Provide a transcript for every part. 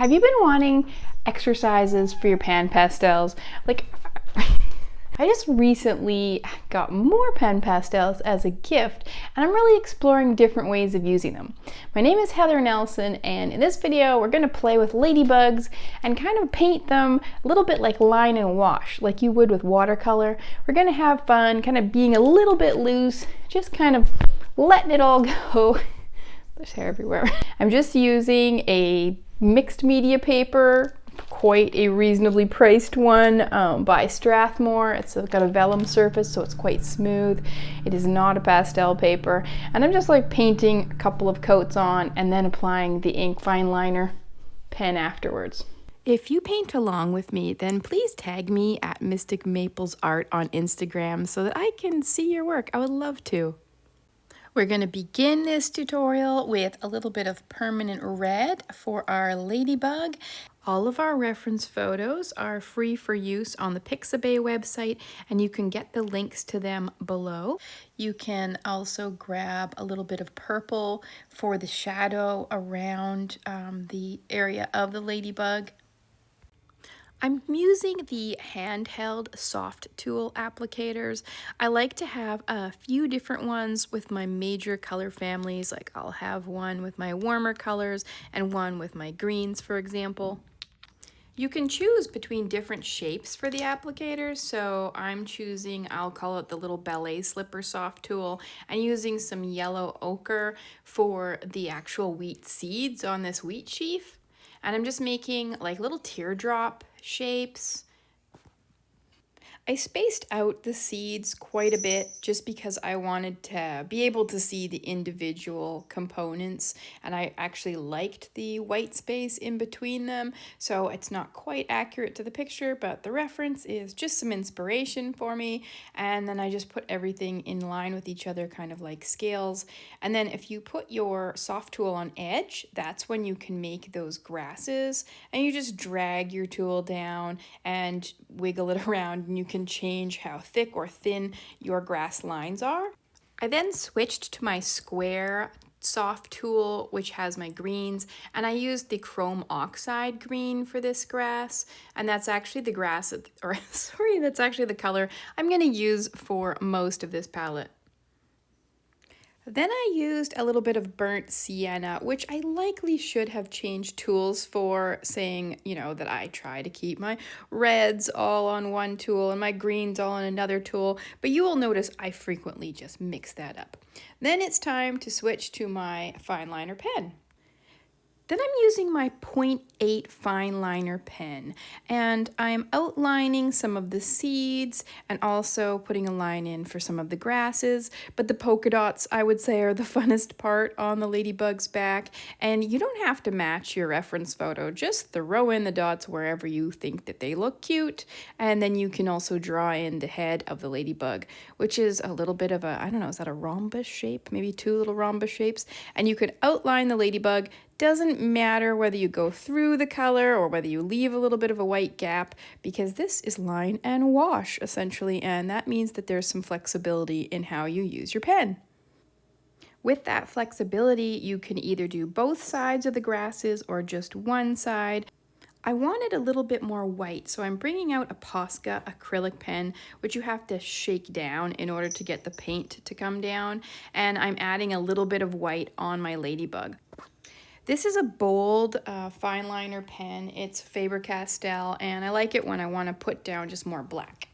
Have you been wanting exercises for your pan pastels? Like, I just recently got more pen pastels as a gift, and I'm really exploring different ways of using them. My name is Heather Nelson, and in this video we're going to play with ladybugs and kind of paint them a little bit like line and wash, like you would with watercolor. We're going to have fun, kind of being a little bit loose, just kind of letting it all go. There's hair everywhere. I'm just using a mixed media paper, quite a reasonably priced one by Strathmore. It's got a vellum surface, so it's quite smooth. It is not a pastel paper, and I'm just like painting a couple of coats on and then applying the ink fine liner pen afterwards. If you paint along with me, then please tag me at Mystic Maples Art on Instagram so that I can see your work. I would love to. We're going to begin this tutorial with a little bit of permanent red for our ladybug. All of our reference photos are free for use on the Pixabay website, and you can get the links to them below. You can also grab a little bit of purple for the shadow around the area of the ladybug. I'm using the handheld soft tool applicators. I like to have a few different ones with my major color families, like I'll have one with my warmer colors and one with my greens, for example. You can choose between different shapes for the applicators, so I'm choosing, I'll call it the little ballet slipper soft tool, and using some yellow ochre for the actual wheat seeds on this wheat sheaf. And I'm just making like little teardrop shapes. I spaced out the seeds quite a bit just because I wanted to be able to see the individual components, and I actually liked the white space in between them, so it's not quite accurate to the picture, but the reference is just some inspiration for me. And then I just put everything in line with each other, kind of like scales. And then if you put your soft tool on edge, that's when you can make those grasses, and you just drag your tool down and wiggle it around, and you can change how thick or thin your grass lines are. I then switched to my square soft tool, which has my greens, and I used the chrome oxide green for this grass, and that's actually the grass, or sorry, that's actually the color I'm going to use for most of this palette. Then I used a little bit of burnt sienna, which I likely should have changed tools for, saying, you know, that I try to keep my reds all on one tool and my greens all on another tool, but you will notice I frequently just mix that up. Then it's time to switch to my fine liner pen. Then I'm using my 0.8 fine liner pen, and I'm outlining some of the seeds and also putting a line in for some of the grasses, but the polka dots, I would say, are the funnest part on the ladybug's back, and you don't have to match your reference photo, just throw in the dots wherever you think that they look cute, and then you can also draw in the head of the ladybug, which is a little bit of a, I don't know, is that a rhombus shape? Maybe two little rhombus shapes, and you could outline the ladybug. Doesn't matter whether you go through the color or whether you leave a little bit of a white gap, because this is line and wash essentially, and that means that there's some flexibility in how you use your pen. With that flexibility, you can either do both sides of the grasses or just one side. I wanted a little bit more white, so I'm bringing out a Posca acrylic pen, which you have to shake down in order to get the paint to come down, and I'm adding a little bit of white on my ladybug. This is a bold fine liner pen. It's Faber-Castell, and I like it when I want to put down just more black.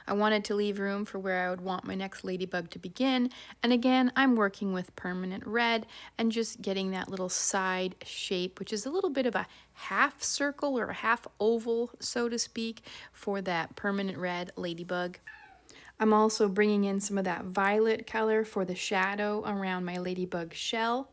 I wanted to leave room for where I would want my next ladybug to begin, and again, I'm working with permanent red and just getting that little side shape, which is a little bit of a half circle or a half oval, so to speak, for that permanent red ladybug. I'm also bringing in some of that violet color for the shadow around my ladybug shell.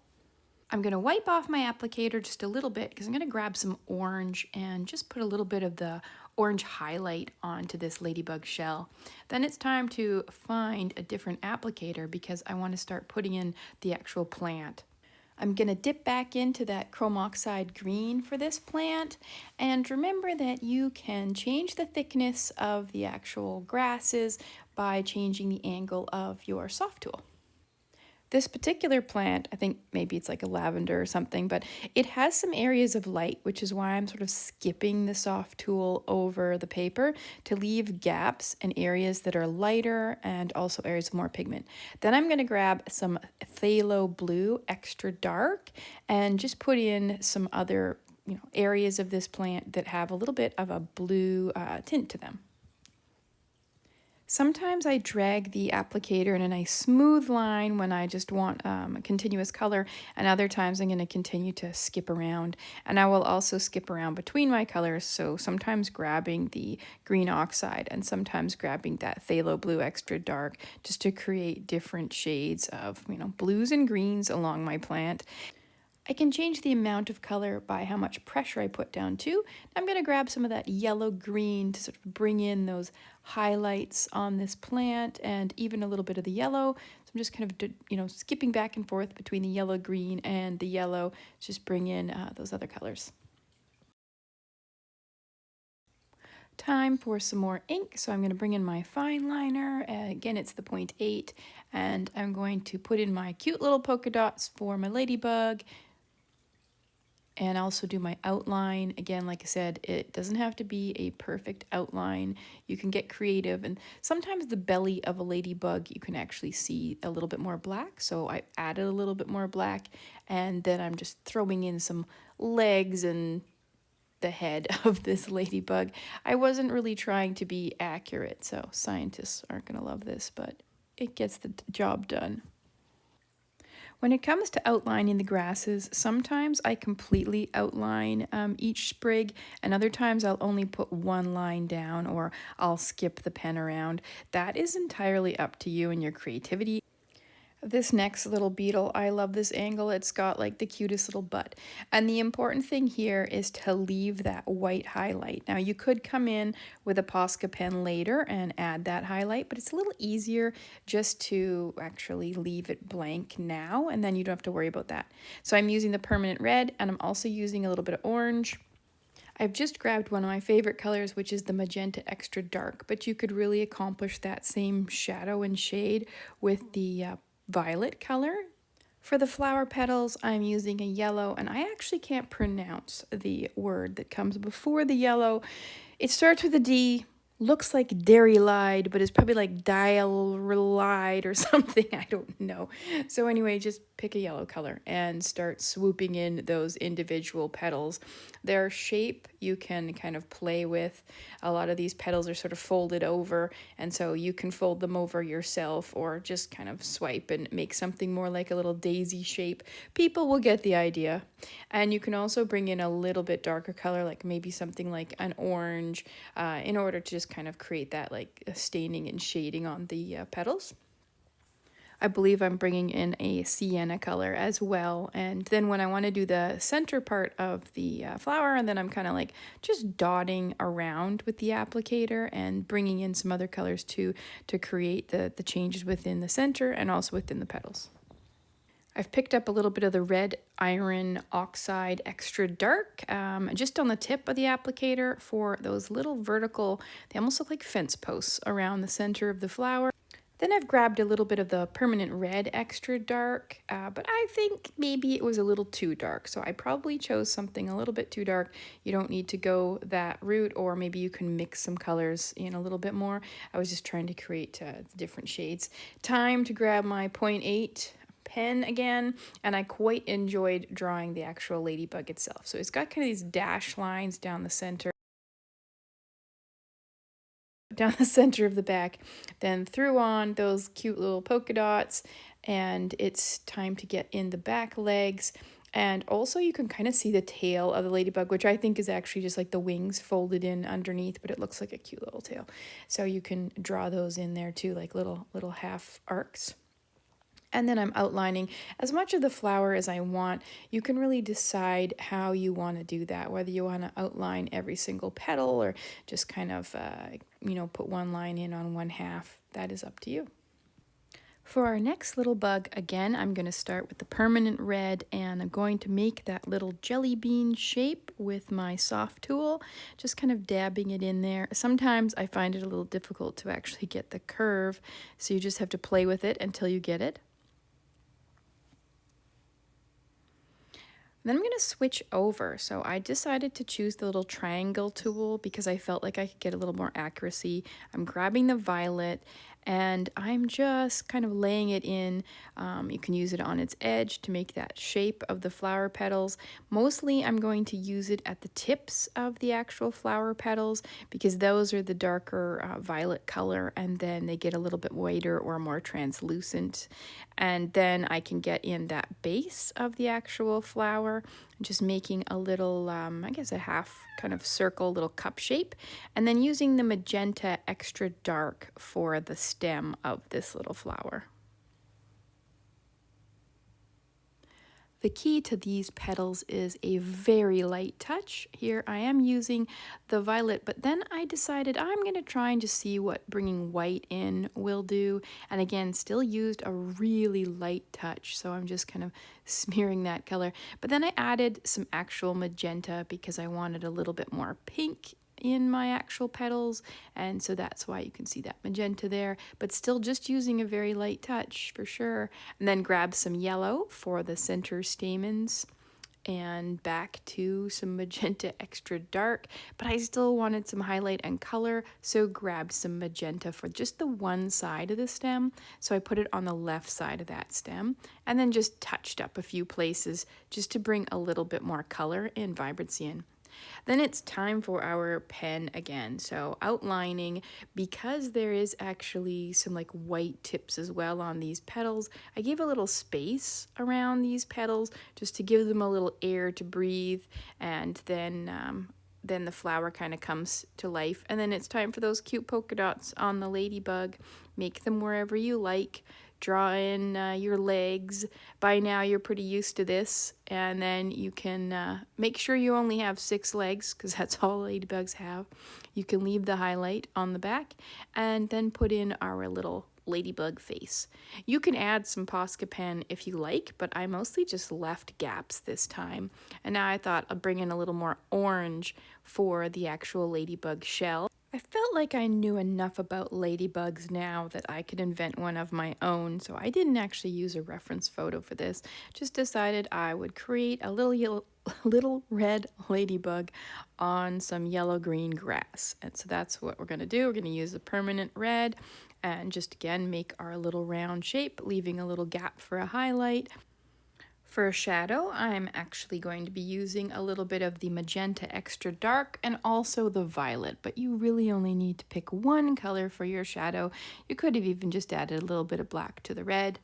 I'm going to wipe off my applicator just a little bit because I'm going to grab some orange and just put a little bit of the orange highlight onto this ladybug shell. Then it's time to find a different applicator because I want to start putting in the actual plant. I'm going to dip back into that chrome oxide green for this plant, and remember that you can change the thickness of the actual grasses by changing the angle of your soft tool. This particular plant, I think maybe it's like a lavender or something, but it has some areas of light, which is why I'm sort of skipping the soft tool over the paper to leave gaps and areas that are lighter and also areas of more pigment. Then I'm going to grab some phthalo blue extra dark and just put in some other areas of this plant that have a little bit of a blue tint to them. Sometimes I drag the applicator in a nice smooth line when I just want a continuous color, and other times I'm going to continue to skip around. And I will also skip around between my colors, so sometimes grabbing the green oxide and sometimes grabbing that phthalo blue extra dark just to create different shades of, blues and greens along my plant. I can change the amount of color by how much pressure I put down too. I'm going to grab some of that yellow-green to sort of bring in those highlights on this plant and even a little bit of the yellow. So I'm just kind of, skipping back and forth between the yellow-green and the yellow, just bring in those other colors. Time for some more ink, so I'm going to bring in my fine liner. Again, it's the 0.8, and I'm going to put in my cute little polka dots for my ladybug, and also do my outline. Again, like I said, it doesn't have to be a perfect outline. You can get creative, and sometimes the belly of a ladybug you can actually see a little bit more black, so I added a little bit more black, and then I'm just throwing in some legs and the head of this ladybug. I wasn't really trying to be accurate, so scientists aren't going to love this, but it gets the job done. When it comes to outlining the grasses, sometimes I completely outline each sprig, and other times I'll only put one line down or I'll skip the pen around. That is entirely up to you and your creativity. This next little beetle, I love this angle. It's got like the cutest little butt. And the important thing here is to leave that white highlight. Now you could come in with a Posca pen later and add that highlight, but it's a little easier just to actually leave it blank now, and then you don't have to worry about that. So I'm using the permanent red, and I'm also using a little bit of orange. I've just grabbed one of my favorite colors, which is the magenta extra dark, but you could really accomplish that same shadow and shade with the violet color. For the flower petals, I'm using a yellow, and I actually can't pronounce the word that comes before the yellow. It starts with a D, looks like dairy-lied, but it's probably like dial-relied or something, I don't know. So anyway, just pick a yellow color and start swooping in those individual petals. Their shape you can kind of play with. A lot of these petals are sort of folded over, and so you can fold them over yourself or just kind of swipe and make something more like a little daisy shape. People will get the idea. And you can also bring in a little bit darker color, like maybe something like an orange, in order to just kind of create that like staining and shading on the petals. I believe I'm bringing in a sienna color as well, and then when I want to do the center part of the flower, and then I'm kind of like just dotting around with the applicator and bringing in some other colors too to create the changes within the center and also within the petals. I've picked up a little bit of the red iron oxide extra dark just on the tip of the applicator for those little vertical, they almost look like fence posts around the center of the flower. Then I've grabbed a little bit of the permanent red extra dark, but I think maybe it was a little too dark, so I probably chose something a little bit too dark. You don't need to go that route, or maybe you can mix some colors in a little bit more. I was just trying to create different shades. Time to grab my 0.8 pen again, and I quite enjoyed drawing the actual ladybug itself. So it's got kind of these dash lines down the center of the back, then threw on those cute little polka dots, and it's time to get in the back legs. And also you can kind of see the tail of the ladybug, which I think is actually just like the wings folded in underneath, but it looks like a cute little tail. So you can draw those in there too, like little half arcs. And then I'm outlining as much of the flower as I want. You can really decide how you want to do that, whether you want to outline every single petal or just kind of, put one line in on one half. That is up to you. For our next little bug, again, I'm going to start with the permanent red, and I'm going to make that little jelly bean shape with my soft tool, just kind of dabbing it in there. Sometimes I find it a little difficult to actually get the curve, so you just have to play with it until you get it. Then I'm going to switch over. So I decided to choose the little triangle tool because I felt like I could get a little more accuracy. I'm grabbing the violet and I'm just kind of laying it in. You can use it on its edge to make that shape of the flower petals. Mostly I'm going to use it at the tips of the actual flower petals because those are the darker violet color, and then they get a little bit whiter or more translucent. And then I can get in that base of the actual flower, just making a little, I guess a half kind of circle, little cup shape, and then using the magenta extra dark for the stem of this little flower. The key to these petals is a very light touch. Here I am using the violet, but then I decided I'm going to try and just see what bringing white in will do. And again, still used a really light touch, so I'm just kind of smearing that color. But then I added some actual magenta because I wanted a little bit more pink in my actual petals, and so that's why you can see that magenta there, but still just using a very light touch for sure. And then grab some yellow for the center stamens and back to some magenta extra dark, but I still wanted some highlight and color, so grabbed some magenta for just the one side of the stem. So I put it on the left side of that stem and then just touched up a few places just to bring a little bit more color and vibrancy in. Then it's time for our pen again. So outlining, because there is actually some like white tips as well on these petals, I gave a little space around these petals just to give them a little air to breathe, and then the flower kind of comes to life. And then it's time for those cute polka dots on the ladybug. Make them wherever you like. Draw in your legs. By now you're pretty used to this. And then you can make sure you only have 6 legs, because that's all ladybugs have. You can leave the highlight on the back and then put in our little ladybug face. You can add some Posca pen if you like, but I mostly just left gaps this time. And now I thought I'll bring in a little more orange for the actual ladybug shell. I felt like I knew enough about ladybugs now that I could invent one of my own, so I didn't actually use a reference photo for this. Just decided I would create a little red ladybug on some yellow-green grass. And so that's what we're going to do. We're going to use the permanent red and just again make our little round shape, leaving a little gap for a highlight. For a shadow, I'm actually going to be using a little bit of the magenta extra dark and also the violet, but you really only need to pick one color for your shadow. You could have even just added a little bit of black to the red.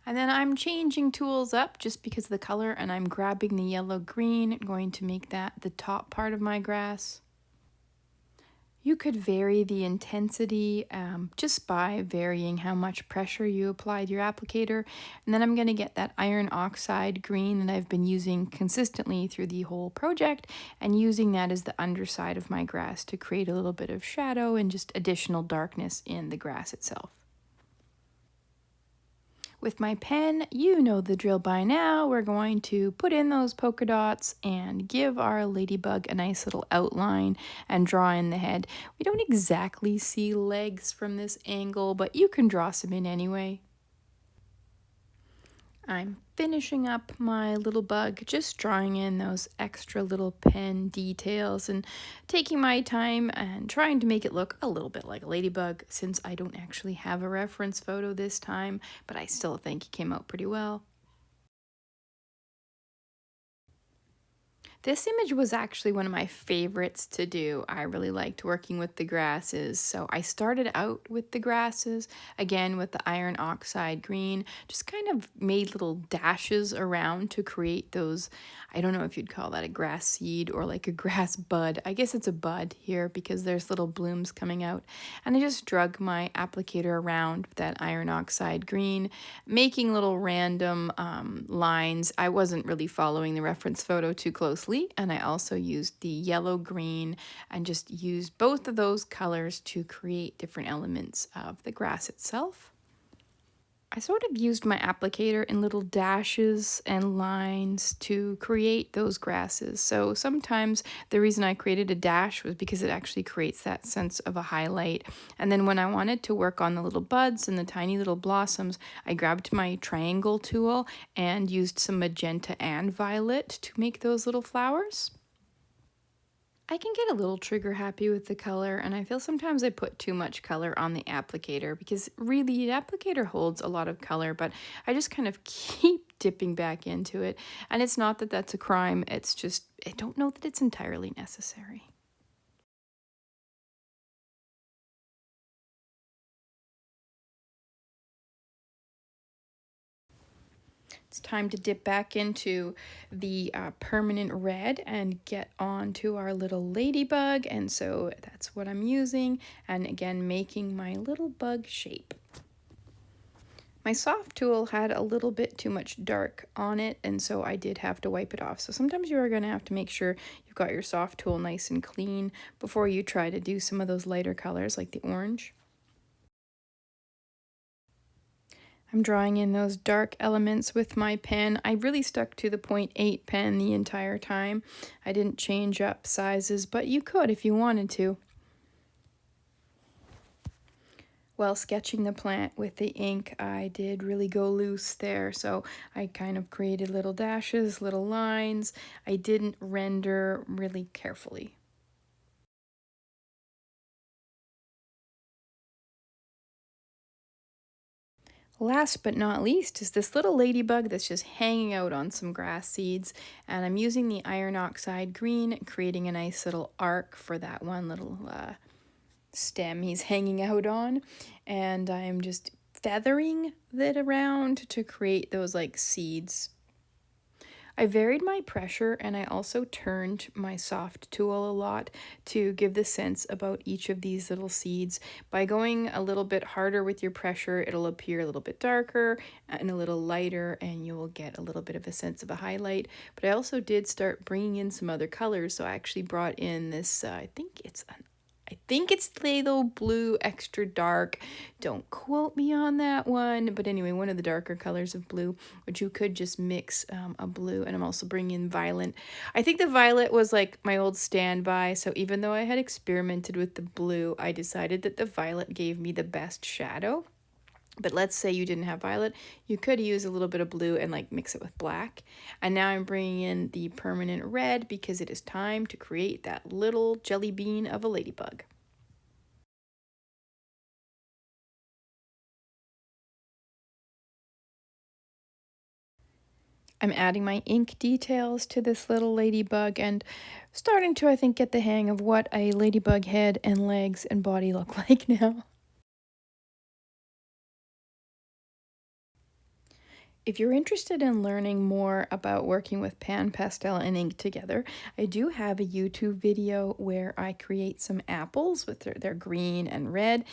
And then I'm changing tools up just because of the color, and I'm grabbing the yellow-green, going to make that the top part of my grass. You could vary the intensity just by varying how much pressure you applied your applicator. And then I'm going to get that iron oxide green that I've been using consistently through the whole project and using that as the underside of my grass to create a little bit of shadow and just additional darkness in the grass itself. With my pen, you know the drill by now. We're going to put in those polka dots and give our ladybug a nice little outline and draw in the head. We don't exactly see legs from this angle, but you can draw some in anyway. I'm finishing up my little bug, just drawing in those extra little pen details and taking my time and trying to make it look a little bit like a ladybug, since I don't actually have a reference photo this time, but I still think it came out pretty well. This image was actually one of my favorites to do. I really liked working with the grasses. So I started out with the grasses, again with the iron oxide green, just kind of made little dashes around to create those, I don't know if you'd call that a grass seed or like a grass bud. I guess it's a bud here because there's little blooms coming out. And I just drug my applicator around with that iron oxide green, making little random lines. I wasn't really following the reference photo too closely. And I also used the yellow-green and just used both of those colors to create different elements of the grass itself. I sort of used my applicator in little dashes and lines to create those grasses. So sometimes the reason I created a dash was because it actually creates that sense of a highlight. And then when I wanted to work on the little buds and the tiny little blossoms, I grabbed my triangle tool and used some magenta and violet to make those little flowers. I can get a little trigger happy with the color, and I feel sometimes I put too much color on the applicator because really the applicator holds a lot of color, but I just kind of keep dipping back into it. And it's not that that's a crime, it's just I don't know that it's entirely necessary. It's time to dip back into the permanent red and get on to our little ladybug, and so that's what I'm using, and again making my little bug shape. My soft tool had a little bit too much dark on it, and so I did have to wipe it off. So sometimes you are going to have to make sure you've got your soft tool nice and clean before you try to do some of those lighter colors like the orange. I'm drawing in those dark elements with my pen. I really stuck to the 0.8 pen the entire time. I didn't change up sizes, but you could if you wanted to. While sketching the plant with the ink, I did really go loose there, so I kind of created little dashes, little lines. I didn't render really carefully. Last but not least is this little ladybug that's just hanging out on some grass seeds, and I'm using the iron oxide green, creating a nice little arc for that one little stem he's hanging out on, and I'm just feathering it around to create those like seeds. I varied my pressure, and I also turned my soft tool a lot to give the sense about each of these little seeds. By going a little bit harder with your pressure, it'll appear a little bit darker and a little lighter, and you will get a little bit of a sense of a highlight. But I also did start bringing in some other colors, so I actually brought in this, I think it's phthalo blue extra dark. Don't quote me on that one. But anyway, one of the darker colors of blue, which you could just mix a blue. And I'm also bringing in violet. I think the violet was like my old standby. So even though I had experimented with the blue, I decided that the violet gave me the best shadow. But let's say you didn't have violet, you could use a little bit of blue and like mix it with black. And now I'm bringing in the permanent red because it is time to create that little jelly bean of a ladybug. I'm adding my ink details to this little ladybug and starting to, I think, get the hang of what a ladybug head and legs and body look like now. If you're interested in learning more about working with Panpastel and ink together, I do have a YouTube video where I create some apples with their green and red.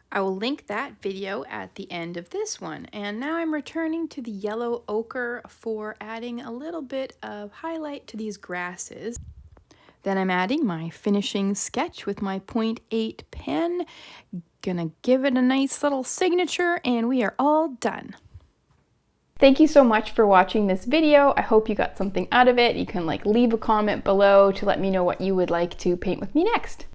I will link that video at the end of this one. And now I'm returning to the yellow ochre for adding a little bit of highlight to these grasses. Then I'm adding my finishing sketch with my 0.8 pen. Gonna give it a nice little signature, and we are all done. Thank you so much for watching this video. I hope you got something out of it. You can leave a comment below to let me know what you would like to paint with me next.